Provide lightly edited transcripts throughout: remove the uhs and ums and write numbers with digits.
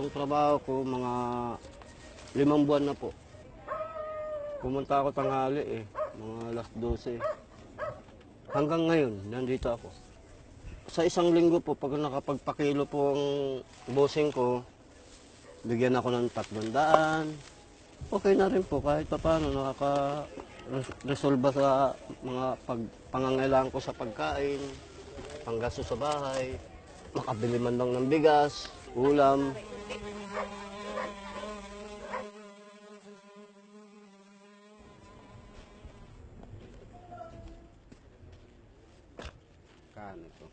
Itong trabaho ko, mga 5 buwan na po. Pumunta ako tanghali mga alas 12. Hanggang ngayon, nandito ako. Sa isang linggo po, pag nakapagpakilo po ang bossing ko, bigyan ako ng 300. Okay na rin po kahit paano nakaka-resolve sa mga pangangailangan ko sa pagkain, panggastos sa bahay, makabili man lang ng bigas, ulam. Kano to?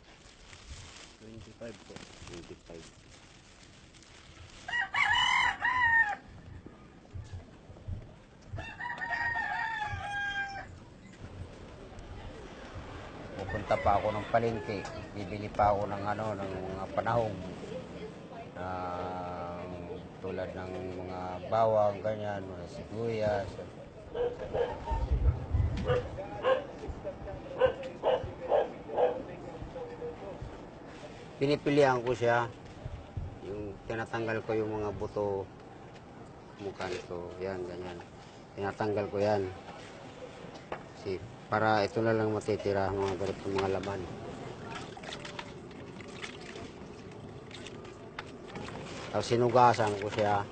25 po. 25. Pupunta pa ako ng palengke. Bibili pa ako ng ng mga panahong. Tulad ng mga bawang, ganyan, mga sibuyas. Pinipilihan ko siya. Yung tinatanggal ko yung mga buto mukha nito. Yan, ganyan. Tinatanggal ko yan. Kasi para ito na lang matitira mga ganito mga laman. Tapos sinugasan ko siya.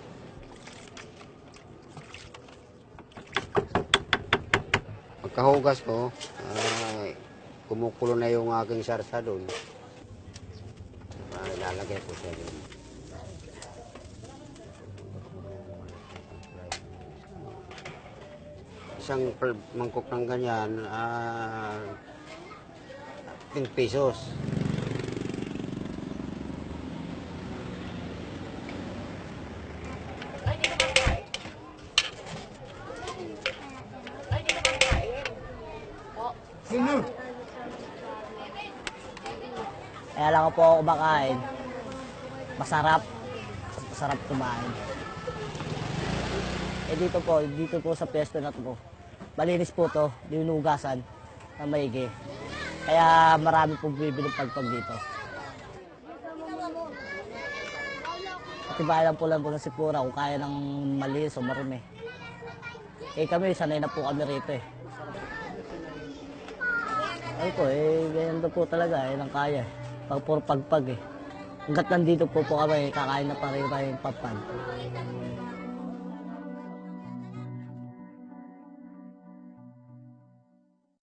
Pagkahugas ko, kumukulo na yung aking sarsa doon. Ilalagay ko siya doon. Isang mangkok ng ganyan, 10 pesos. Kaya lang po ako kumakain. Masarap. Masarap kumain. Dito po sa pwesto na to po. Malinis po to, dinugasan na maigi. Kaya marami po bibili pagpag dito. Katibayan po lang po ng sipura kung kaya ng malinis o marumi. Kami, sanay na po kami rito Ay po, ganyan po talaga, ang kaya. Pag puro pagpag Hanggat nandito po kami, kakain na pa rin tayong papan.